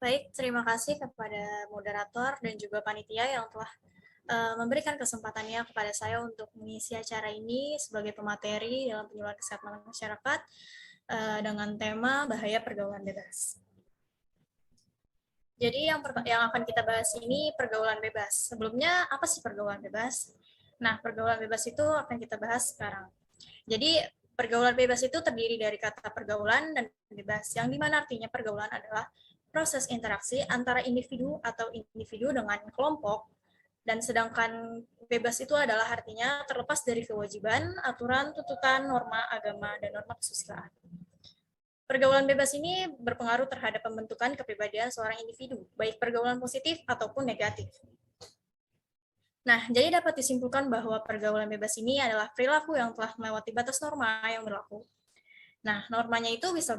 Baik, terima kasih kepada moderator dan juga panitia yang telah memberikan kesempatannya kepada saya untuk mengisi acara ini sebagai pemateri dalam penyuluhan kesehatan masyarakat dengan tema bahaya pergaulan bebas. Jadi yang akan kita bahas ini pergaulan bebas. Sebelumnya, apa sih pergaulan bebas? Nah, pergaulan bebas itu akan kita bahas sekarang. Jadi, pergaulan bebas itu terdiri dari kata pergaulan dan bebas, yang dimana artinya pergaulan adalah proses interaksi antara individu atau individu dengan kelompok, dan sedangkan bebas itu adalah artinya terlepas dari kewajiban, aturan, tuntutan, norma agama, dan norma kesusilaan. Pergaulan bebas ini berpengaruh terhadap pembentukan kepribadian seorang individu, baik pergaulan positif ataupun negatif. Nah, jadi dapat disimpulkan bahwa pergaulan bebas ini adalah perilaku yang telah melewati batas norma yang berlaku. Nah, normanya itu bisa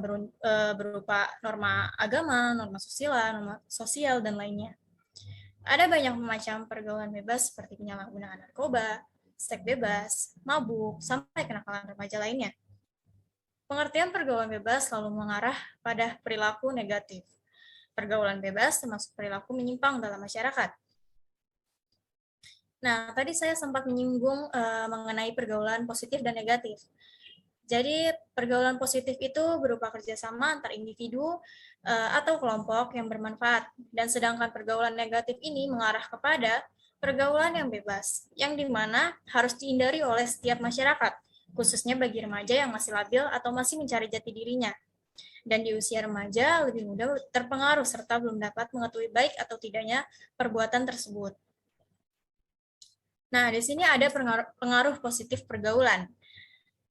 berupa norma agama, norma sosial, dan lainnya. Ada banyak macam pergaulan bebas seperti penyalahgunaan narkoba, seks bebas, mabuk, sampai kenakalan remaja lainnya. Pengertian pergaulan bebas selalu mengarah pada perilaku negatif. Pergaulan bebas termasuk perilaku menyimpang dalam masyarakat. Nah, tadi saya sempat menyinggung mengenai pergaulan positif dan negatif. Jadi, pergaulan positif itu berupa kerjasama antar individu atau kelompok yang bermanfaat. Dan sedangkan pergaulan negatif ini mengarah kepada pergaulan yang bebas, yang dimana harus dihindari oleh setiap masyarakat, khususnya bagi remaja yang masih labil atau masih mencari jati dirinya. Dan di usia remaja lebih mudah terpengaruh serta belum dapat mengetahui baik atau tidaknya perbuatan tersebut. Nah, di sini ada pengaruh positif pergaulan.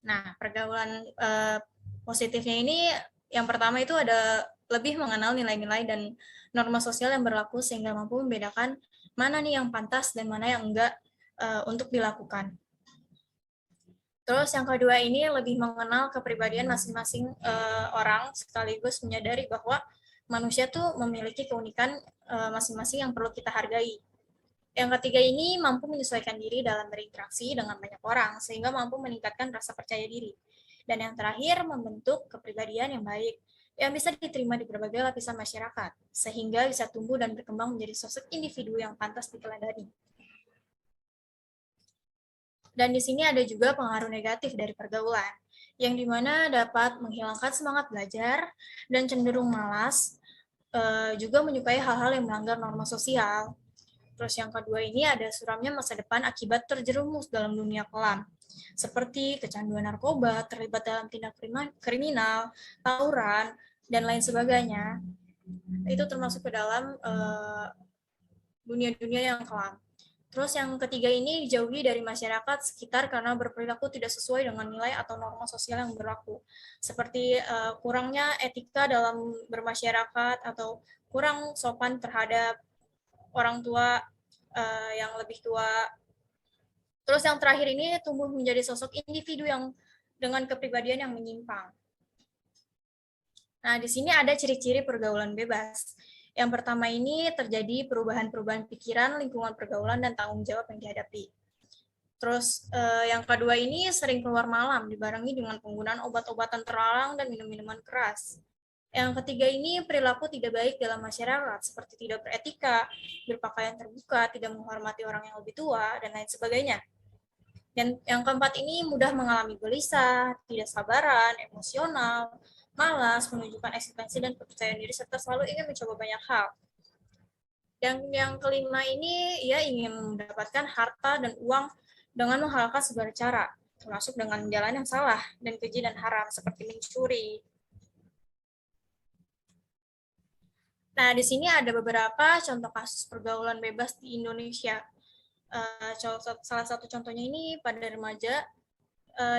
Nah, pergaulan positifnya ini yang pertama itu ada lebih mengenal nilai-nilai dan norma sosial yang berlaku sehingga mampu membedakan mana nih yang pantas dan mana yang enggak untuk dilakukan. Terus yang kedua ini lebih mengenal kepribadian masing-masing orang sekaligus menyadari bahwa manusia tuh memiliki keunikan masing-masing yang perlu kita hargai. Yang ketiga ini mampu menyesuaikan diri dalam berinteraksi dengan banyak orang, sehingga mampu meningkatkan rasa percaya diri. Dan yang terakhir, membentuk kepribadian yang baik, yang bisa diterima di berbagai lapisan masyarakat, sehingga bisa tumbuh dan berkembang menjadi sosok individu yang pantas diteladani. Dan di sini ada juga pengaruh negatif dari pergaulan, yang dimana dapat menghilangkan semangat belajar dan cenderung malas, juga menyukai hal-hal yang melanggar norma sosial. Terus yang kedua ini ada suramnya masa depan akibat terjerumus dalam dunia kelam, seperti kecanduan narkoba, terlibat dalam tindak kriminal, tawuran, dan lain sebagainya. Itu termasuk ke dalam dunia-dunia yang kelam. Terus yang ketiga ini dijauhi dari masyarakat sekitar karena berperilaku tidak sesuai dengan nilai atau norma sosial yang berlaku. Seperti kurangnya etika dalam bermasyarakat atau kurang sopan terhadap orang tua yang lebih tua. Terus yang terakhir ini tumbuh menjadi sosok individu yang dengan kepribadian yang menyimpang. Nah, di sini ada ciri-ciri pergaulan bebas. Yang pertama ini terjadi perubahan-perubahan pikiran, lingkungan pergaulan, dan tanggung jawab yang dihadapi. Terus yang kedua ini sering keluar malam, dibarengi dengan penggunaan obat-obatan terlarang dan minum-minuman keras. Yang ketiga ini perilaku tidak baik dalam masyarakat, seperti tidak beretika, berpakaian terbuka, tidak menghormati orang yang lebih tua, dan lain sebagainya. Dan yang keempat ini mudah mengalami gelisah, tidak sabaran, emosional, malas, menunjukkan eksistensi dan kepercayaan diri, serta selalu ingin mencoba banyak hal. Dan yang kelima ini, ia ingin mendapatkan harta dan uang dengan menghalalkan segala cara, termasuk dengan jalan yang salah dan keji dan haram, seperti mencuri. Nah, di sini ada beberapa contoh kasus pergaulan bebas di Indonesia. Salah satu contohnya ini pada remaja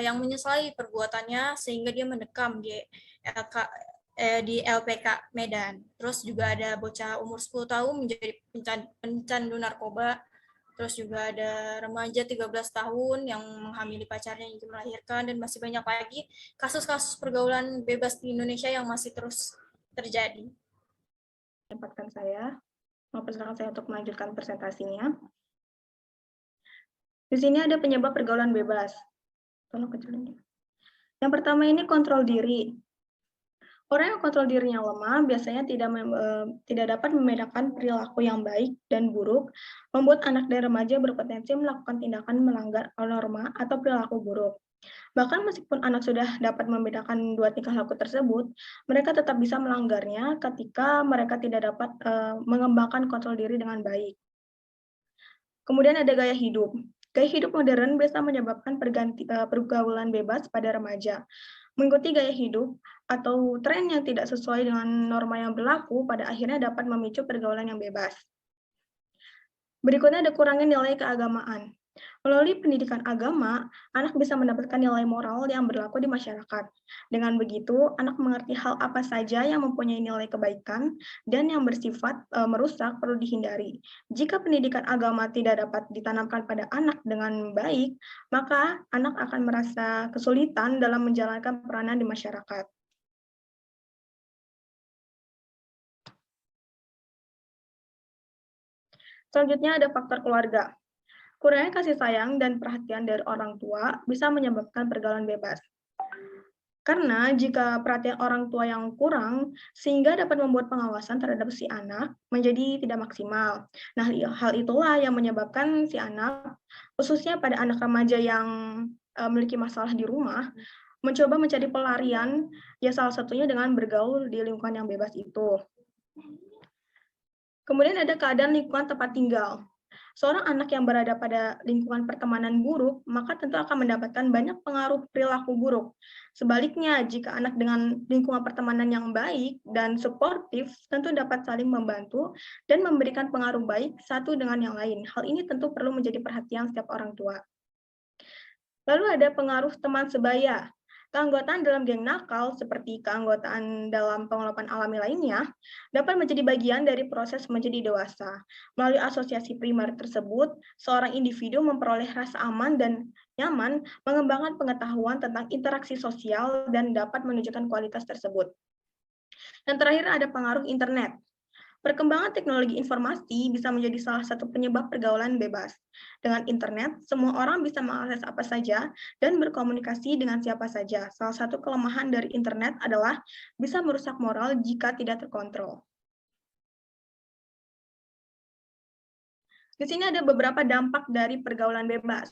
yang menyesali perbuatannya sehingga dia mendekam di LPK Medan. Terus juga ada bocah umur 10 tahun menjadi pencandu narkoba. Terus juga ada remaja 13 tahun yang menghamili pacarnya yang melahirkan, dan masih banyak lagi kasus-kasus pergaulan bebas di Indonesia yang masih terus terjadi. Tempatkan saya, mempersilakan saya untuk melanjutkan presentasinya. Di sini ada penyebab pergaulan bebas. Tolong kecilin. Yang pertama ini kontrol diri. Orang yang kontrol dirinya lemah biasanya tidak dapat membedakan perilaku yang baik dan buruk, membuat anak dan remaja berpotensi melakukan tindakan melanggar norma atau perilaku buruk. Bahkan meskipun anak sudah dapat membedakan dua tingkah laku tersebut, mereka tetap bisa melanggarnya ketika mereka tidak dapat mengembangkan kontrol diri dengan baik. Kemudian ada gaya hidup. Gaya hidup modern biasa menyebabkan pergaulan bebas pada remaja. Mengikuti gaya hidup atau tren yang tidak sesuai dengan norma yang berlaku pada akhirnya dapat memicu pergaulan yang bebas. Berikutnya ada kurangnya nilai keagamaan. Melalui pendidikan agama, anak bisa mendapatkan nilai moral yang berlaku di masyarakat. Dengan begitu, anak mengerti hal apa saja yang mempunyai nilai kebaikan dan yang bersifat merusak perlu dihindari. Jika pendidikan agama tidak dapat ditanamkan pada anak dengan baik, maka anak akan merasa kesulitan dalam menjalankan peranan di masyarakat. Selanjutnya ada faktor keluarga. Kurangnya kasih sayang dan perhatian dari orang tua bisa menyebabkan pergaulan bebas. Karena jika perhatian orang tua yang kurang, sehingga dapat membuat pengawasan terhadap si anak menjadi tidak maksimal. Nah, hal itulah yang menyebabkan si anak, khususnya pada anak remaja yang memiliki masalah di rumah, mencoba mencari pelarian, ya salah satunya dengan bergaul di lingkungan yang bebas itu. Kemudian ada keadaan lingkungan tempat tinggal. Seorang anak yang berada pada lingkungan pertemanan buruk, maka tentu akan mendapatkan banyak pengaruh perilaku buruk. Sebaliknya, jika anak dengan lingkungan pertemanan yang baik dan suportif, tentu dapat saling membantu dan memberikan pengaruh baik satu dengan yang lain. Hal ini tentu perlu menjadi perhatian setiap orang tua. Lalu ada pengaruh teman sebaya. Keanggotaan dalam geng nakal, seperti keanggotaan dalam pengelolaan alami lainnya, dapat menjadi bagian dari proses menjadi dewasa. Melalui asosiasi primer tersebut, seorang individu memperoleh rasa aman dan nyaman, mengembangkan pengetahuan tentang interaksi sosial, dan dapat menunjukkan kualitas tersebut. Yang terakhir ada pengaruh internet. Perkembangan teknologi informasi bisa menjadi salah satu penyebab pergaulan bebas. Dengan internet, semua orang bisa mengakses apa saja dan berkomunikasi dengan siapa saja. Salah satu kelemahan dari internet adalah bisa merusak moral jika tidak terkontrol. Di sini ada beberapa dampak dari pergaulan bebas.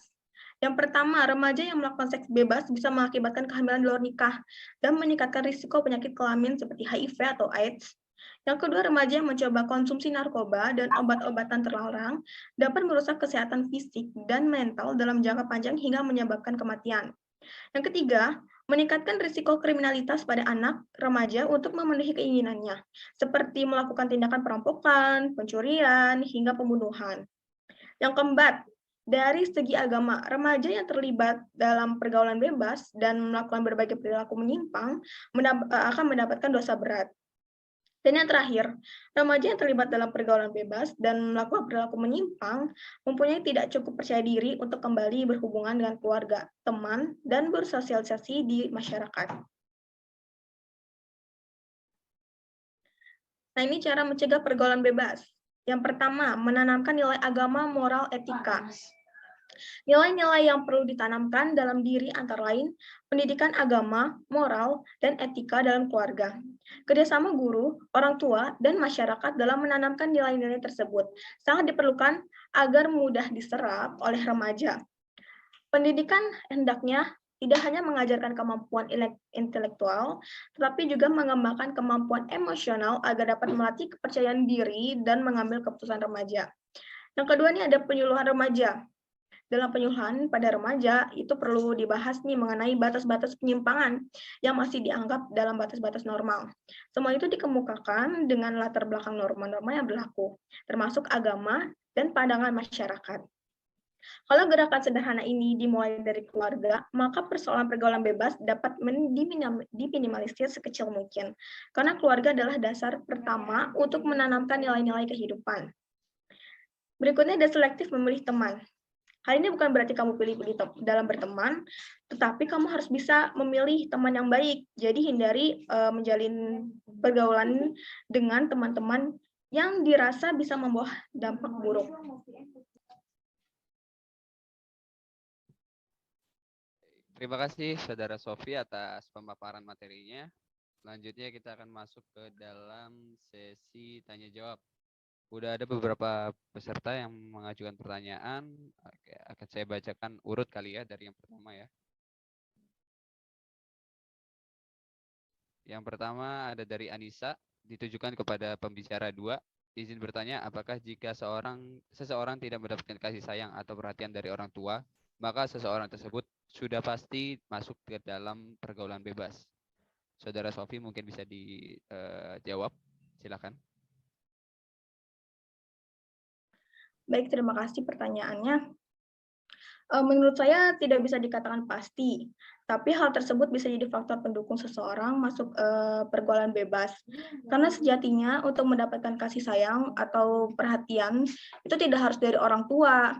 Yang pertama, remaja yang melakukan seks bebas bisa mengakibatkan kehamilan di luar nikah dan meningkatkan risiko penyakit kelamin seperti HIV atau AIDS. Yang kedua, remaja yang mencoba konsumsi narkoba dan obat-obatan terlarang dapat merusak kesehatan fisik dan mental dalam jangka panjang hingga menyebabkan kematian. Yang ketiga, meningkatkan risiko kriminalitas pada anak remaja untuk memenuhi keinginannya, seperti melakukan tindakan perampokan, pencurian, hingga pembunuhan. Yang keempat, dari segi agama, remaja yang terlibat dalam pergaulan bebas dan melakukan berbagai perilaku menyimpang akan mendapatkan dosa berat. Dan yang terakhir, remaja yang terlibat dalam pergaulan bebas dan melakukan perilaku menyimpang mempunyai tidak cukup percaya diri untuk kembali berhubungan dengan keluarga, teman, dan bersosialisasi di masyarakat. Nah, ini cara mencegah pergaulan bebas. Yang pertama, menanamkan nilai agama, moral, etika. Nilai-nilai yang perlu ditanamkan dalam diri antara lain pendidikan agama, moral, dan etika dalam keluarga. Kerjasama guru, orang tua, dan masyarakat dalam menanamkan nilai-nilai tersebut sangat diperlukan agar mudah diserap oleh remaja. Pendidikan hendaknya tidak hanya mengajarkan kemampuan intelektual, tetapi juga mengembangkan kemampuan emosional agar dapat melatih kepercayaan diri dan mengambil keputusan remaja. Yang kedua ini ada penyuluhan remaja. Dalam penyuluhan pada remaja, itu perlu dibahas nih mengenai batas-batas penyimpangan yang masih dianggap dalam batas-batas normal. Semua itu dikemukakan dengan latar belakang norma-norma yang berlaku, termasuk agama dan pandangan masyarakat. Kalau gerakan sederhana ini dimulai dari keluarga, maka persoalan pergaulan bebas dapat diminimalisir sekecil mungkin, karena keluarga adalah dasar pertama untuk menanamkan nilai-nilai kehidupan. Berikutnya ada selektif memilih teman. Hal ini bukan berarti kamu pilih-pilih dalam berteman, tetapi kamu harus bisa memilih teman yang baik. Jadi hindari menjalin pergaulan dengan teman-teman yang dirasa bisa membawa dampak buruk. Terima kasih Saudara Sofi atas pemaparan materinya. Selanjutnya kita akan masuk ke dalam sesi tanya jawab. Udah ada beberapa peserta yang mengajukan pertanyaan. Oke, akan saya bacakan urut kali ya dari yang pertama ya. Yang pertama ada dari Anissa, ditujukan kepada pembicara 2. Izin bertanya, apakah jika seseorang tidak mendapatkan kasih sayang atau perhatian dari orang tua, maka seseorang tersebut sudah pasti masuk ke dalam pergaulan bebas? Saudara Sofi mungkin bisa dijawab. Silakan. Baik, terima kasih pertanyaannya. Menurut saya tidak bisa dikatakan pasti, tapi hal tersebut bisa jadi faktor pendukung seseorang masuk pergaulan bebas. Karena sejatinya untuk mendapatkan kasih sayang atau perhatian itu tidak harus dari orang tua,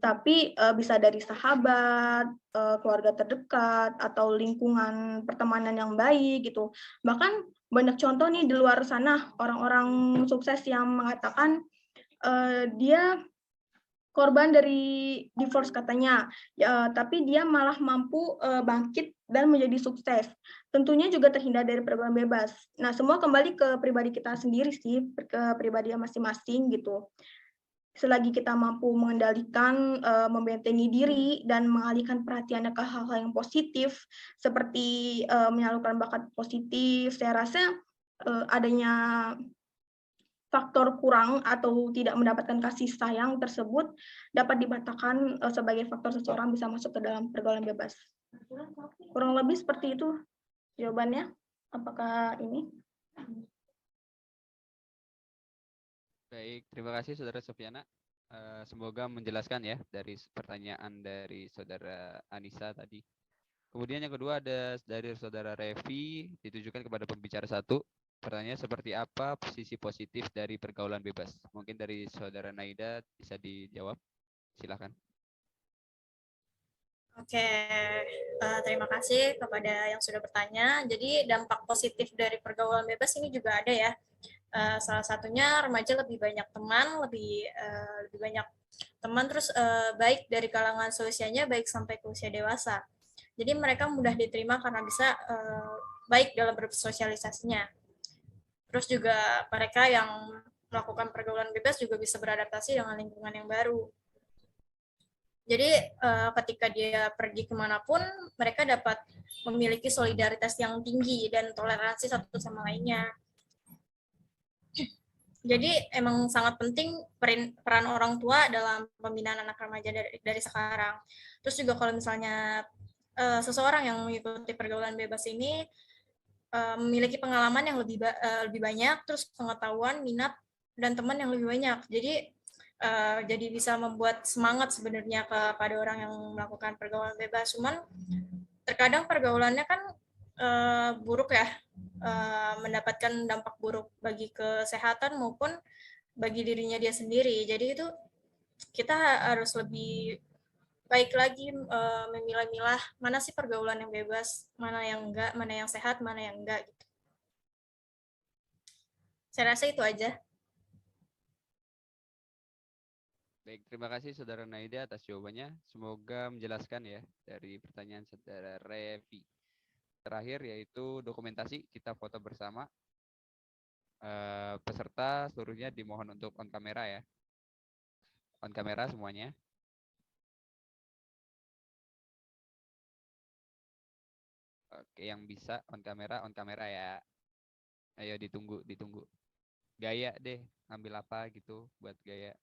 tapi bisa dari sahabat, keluarga terdekat, atau lingkungan pertemanan yang baik gitu. Bahkan banyak contoh nih di luar sana orang-orang sukses yang mengatakan dia korban dari divorce katanya, ya, tapi dia malah mampu bangkit dan menjadi sukses. Tentunya juga terhindar dari pergaulan bebas. Nah, semua kembali ke pribadi kita sendiri sih, ke pribadi masing-masing gitu. Selagi kita mampu mengendalikan, membentengi diri, dan mengalihkan perhatiannya ke hal-hal yang positif, seperti menyalurkan bakat positif, saya rasa adanya faktor kurang atau tidak mendapatkan kasih sayang tersebut dapat dikatakan sebagai faktor seseorang bisa masuk ke dalam pergaulan bebas. Kurang lebih seperti itu jawabannya. Apakah ini? Baik, terima kasih Saudara Sofiana. Semoga menjelaskan ya dari pertanyaan dari Saudara Anissa tadi. Kemudian yang kedua ada dari Saudara Revi, ditujukan kepada pembicara 1. Pertanyaannya seperti apa sisi positif dari pergaulan bebas? Mungkin dari Saudara Naida bisa dijawab. Silakan. Oke, terima kasih kepada yang sudah bertanya. Jadi dampak positif dari pergaulan bebas ini juga ada ya. Salah satunya remaja lebih banyak teman, lebih banyak teman, terus baik dari kalangan seusianya, baik sampai ke usia dewasa. Jadi mereka mudah diterima karena bisa baik dalam bersosialisasinya. Terus juga mereka yang melakukan pergaulan bebas juga bisa beradaptasi dengan lingkungan yang baru. Jadi ketika dia pergi kemanapun, mereka dapat memiliki solidaritas yang tinggi dan toleransi satu sama lainnya. Jadi emang sangat penting peran orang tua dalam pembinaan anak remaja dari sekarang. Terus juga kalau misalnya seseorang yang mengikuti pergaulan bebas ini memiliki pengalaman yang lebih banyak, terus pengetahuan, minat, dan teman yang lebih banyak. Jadi bisa membuat semangat sebenarnya kepada orang yang melakukan pergaulan bebas. Cuman terkadang pergaulannya kan buruk ya, mendapatkan dampak buruk bagi kesehatan maupun bagi dirinya dia sendiri. Jadi itu kita harus lebih baik lagi memilah-milah mana sih pergaulan yang bebas, mana yang enggak, mana yang sehat, mana yang enggak gitu. Saya rasa itu aja. Baik, terima kasih Saudara Naida atas jawabannya. Semoga menjelaskan ya dari pertanyaan Saudara Revi. Terakhir yaitu dokumentasi, kita foto bersama. Peserta seluruhnya dimohon untuk on kamera ya. On kamera semuanya. Oke, yang bisa on kamera ya. Ayo ditunggu. Gaya deh, ambil apa gitu buat gaya.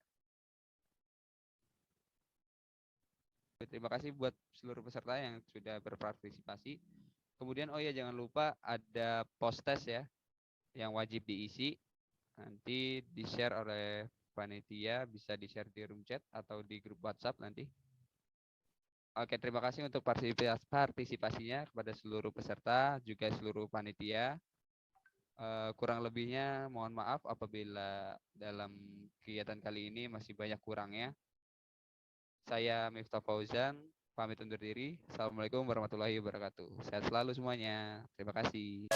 Terima kasih buat seluruh peserta yang sudah berpartisipasi. Kemudian oh ya jangan lupa ada post test ya yang wajib diisi. Nanti di-share oleh panitia, bisa di-share di room chat atau di grup WhatsApp nanti. Oke, terima kasih untuk partisipasinya kepada seluruh peserta, juga seluruh panitia. Kurang lebihnya mohon maaf apabila dalam kegiatan kali ini masih banyak kurangnya. Saya Miftah Fauzan, pamit undur diri. Assalamualaikum warahmatullahi wabarakatuh. Sehat selalu semuanya. Terima kasih.